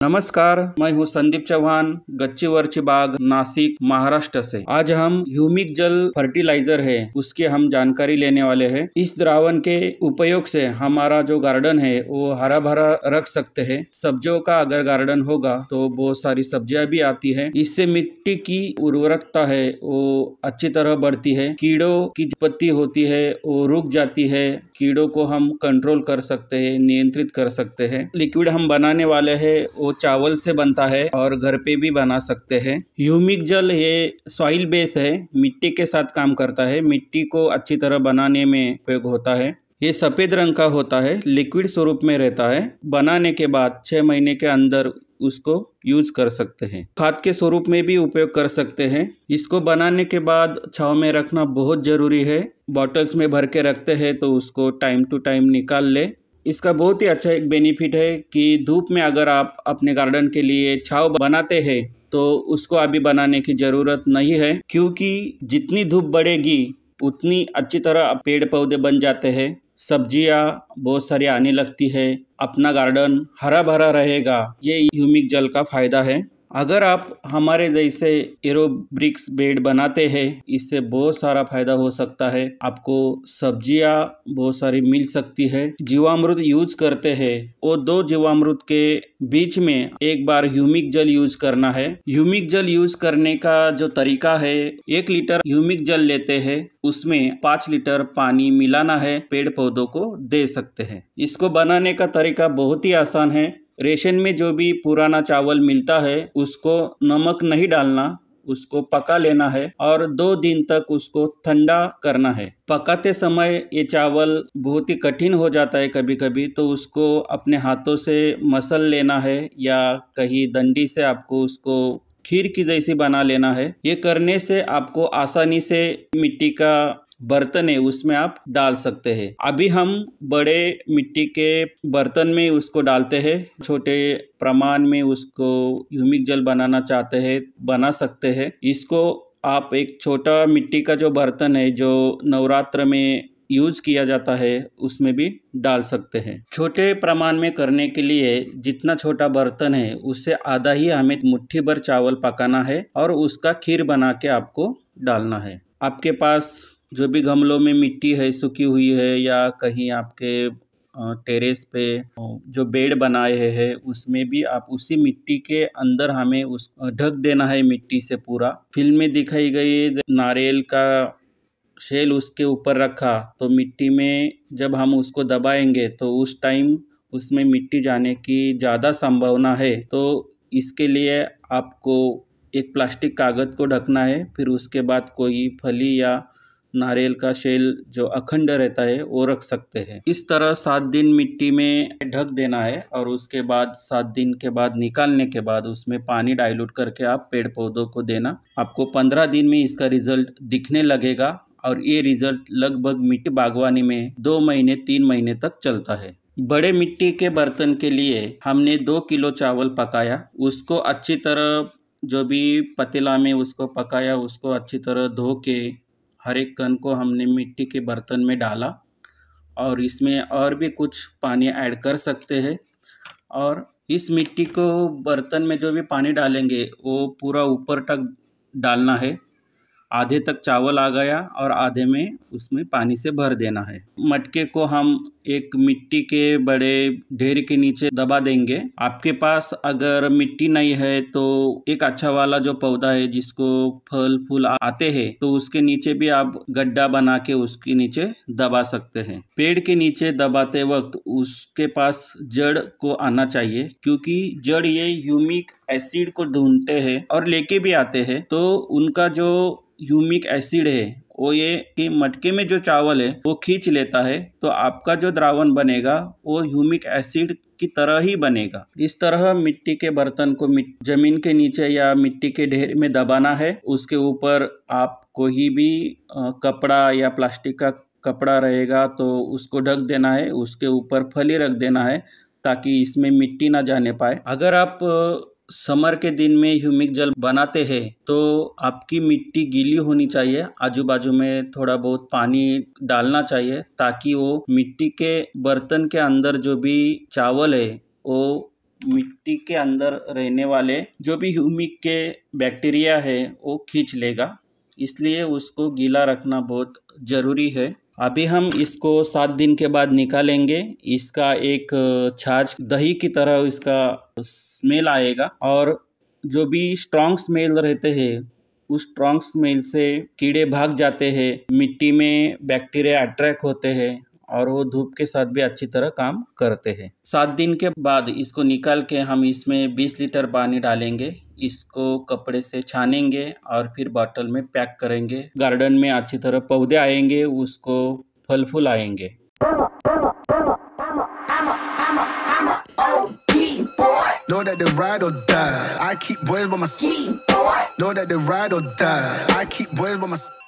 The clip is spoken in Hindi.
नमस्कार, मैं हूं संदीप चौहान, गच्चीवरची बाग, नासिक, महाराष्ट्र से। आज हम ह्यूमिक जल फर्टिलाइजर है उसकी हम जानकारी लेने वाले हैं। इस द्रावण के उपयोग से हमारा जो गार्डन है वो हरा भरा रख सकते हैं। सब्जियों का अगर गार्डन होगा तो बहुत सारी सब्जियां भी आती है। इससे मिट्टी की उर्वरकता है वो अच्छी तरह बढ़ती है। कीड़ों की उत्पत्ति होती है वो रुक जाती है। कीड़ों को हम कंट्रोल कर सकते हैं, नियंत्रित कर सकते हैं। लिक्विड हम बनाने वाले हैं वो चावल से बनता है और घर पे भी बना सकते हैं। ह्यूमिक जल ये सॉइल बेस है, मिट्टी के साथ काम करता है। मिट्टी को अच्छी तरह बनाने में उपयोग होता है। ये सफेद रंग का होता है, लिक्विड स्वरूप में रहता है। बनाने के बाद 6 महीने के अंदर उसको यूज कर सकते हैं। खाद के स्वरूप में भी उपयोग कर सकते हैं। इसको बनाने के बाद छांव में रखना बहुत जरूरी है। बॉटल्स में भर के रखते हैं तो उसको टाइम टू टाइम निकाल ले। इसका बहुत ही अच्छा एक बेनिफिट है कि धूप में अगर आप अपने गार्डन के लिए छांव बनाते हैं तो उसको अभी बनाने की ज़रूरत नहीं है, क्योंकि जितनी धूप बढ़ेगी उतनी अच्छी तरह पेड़ पौधे बन जाते हैं। सब्जियां बहुत सारी आने लगती है। अपना गार्डन हरा भरा रहेगा। ये ह्यूमिक जल का फायदा है। अगर आप हमारे जैसे एरोब्रिक्स बेड बनाते हैं, इससे बहुत सारा फायदा हो सकता है। आपको सब्जियां बहुत सारी मिल सकती है। जीवामृत यूज करते हैं, वो 2 जीवामृत के बीच में एक बार ह्यूमिक जल यूज करना है। ह्यूमिक जल यूज करने का जो तरीका है, 1 लीटर ह्यूमिक जल लेते हैं, उसमें 5 लीटर पानी मिलाना है, पेड़ पौधों को दे सकते हैं। इसको बनाने का तरीका बहुत ही आसान है। रेशन में जो भी पुराना चावल मिलता है उसको नमक नहीं डालना, उसको पका लेना है और 2 दिन तक उसको ठंडा करना है। पकाते समय ये चावल बहुत ही कठिन हो जाता है कभी कभी, तो उसको अपने हाथों से मसल लेना है या कहीं डंडी से आपको उसको खीर की जैसी बना लेना है। ये करने से आपको आसानी से मिट्टी का बर्तन है उसमें आप डाल सकते हैं। अभी हम बड़े मिट्टी के बर्तन में उसको डालते हैं। छोटे प्रमाण में उसको ह्यूमिक जल बनाना चाहते हैं, बना सकते हैं। इसको आप एक छोटा मिट्टी का जो बर्तन है जो नवरात्र में यूज किया जाता है उसमें भी डाल सकते हैं। छोटे प्रमाण में करने के लिए जितना छोटा बर्तन है उससे आधा ही हमें मुट्ठी भर चावल पकाना है और उसका खीर बना के आपको डालना है। आपके पास जो भी गमलों में मिट्टी है सूखी हुई है या कहीं आपके टेरेस पे जो बेड बनाए हैं उसमें भी आप उसी मिट्टी के अंदर हमें उस ढक देना है मिट्टी से पूरा। फिल्म में दिखाई गई नारियल का शेल उसके ऊपर रखा तो मिट्टी में जब हम उसको दबाएंगे तो उस टाइम उसमें मिट्टी जाने की ज़्यादा संभावना है। तो इसके लिए आपको एक प्लास्टिक कागज़ को ढकना है, फिर उसके बाद कोई फली या नारियल का शेल जो अखंड रहता है वो रख सकते हैं। इस तरह 7 दिन मिट्टी में ढक देना है और उसके बाद 7 दिन के बाद निकालने के बाद उसमें पानी डाइल्यूट करके आप पेड़ पौधों को देना। आपको 15 दिन में इसका रिजल्ट दिखने लगेगा और ये रिजल्ट लगभग मिट्टी बागवानी में 2 महीने 3 महीने तक चलता है। बड़े मिट्टी के बर्तन के लिए हमने 2 किलो चावल पकाया, उसको अच्छी तरह जो भी पतीला में उसको पकाया उसको अच्छी तरह धो के हर एक कण को हमने मिट्टी के बर्तन में डाला और इसमें और भी कुछ पानी ऐड कर सकते हैं। और इस मिट्टी को बर्तन में जो भी पानी डालेंगे वो पूरा ऊपर तक डालना है। आधे तक चावल आ गया और आधे में उसमें पानी से भर देना है। मटके को हम एक मिट्टी के बड़े ढेर के नीचे दबा देंगे। आपके पास अगर मिट्टी नहीं है तो एक अच्छा वाला जो पौधा है जिसको फल फूल आते हैं तो उसके नीचे भी आप गड्ढा बना के उसके नीचे दबा सकते हैं। पेड़ के नीचे दबाते वक्त उसके पास जड़ को आना चाहिए, क्योंकि जड़ ये ह्यूमिक एसिड को ढूंढते हैं और लेके भी आते हैं। तो उनका जो ह्यूमिक एसिड है वो ये कि मटके में जो चावल है वो खींच लेता है, तो आपका जो द्रावण बनेगा वो ह्यूमिक एसिड की तरह ही बनेगा। इस तरह मिट्टी के बर्तन को जमीन के नीचे या मिट्टी के ढेर में दबाना है। उसके ऊपर आप कोई भी कपड़ा या प्लास्टिक का कपड़ा रहेगा तो उसको ढक देना है। उसके ऊपर फली रख देना है ताकि इसमें मिट्टी ना जाने पाए। अगर आप समर के दिन में ह्यूमिक जल बनाते हैं तो आपकी मिट्टी गीली होनी चाहिए, आजू बाजू में थोड़ा बहुत पानी डालना चाहिए ताकि वो मिट्टी के बर्तन के अंदर जो भी चावल है वो मिट्टी के अंदर रहने वाले जो भी ह्यूमिक के बैक्टीरिया है वो खींच लेगा, इसलिए उसको गीला रखना बहुत ज़रूरी है। अभी हम इसको 7 दिन के बाद निकालेंगे। इसका एक छाछ दही की तरह इसका स्मेल आएगा और जो भी स्ट्रॉन्ग स्मेल रहते हैं उस स्ट्रॉन्ग स्मेल से कीड़े भाग जाते हैं, मिट्टी में बैक्टीरिया अट्रैक्ट होते हैं और वो धूप के साथ भी अच्छी तरह काम करते हैं। 7 दिन के बाद इसको निकाल के हम इसमें 20 लीटर पानी डालेंगे, इसको कपड़े से छानेंगे और फिर बॉटल में पैक करेंगे। गार्डन में अच्छी तरह पौधे आएंगे, उसको फल फूल आएंगे। Know that they ride or die. I keep boys by my side. Know that they ride or die. I keep boys by my side.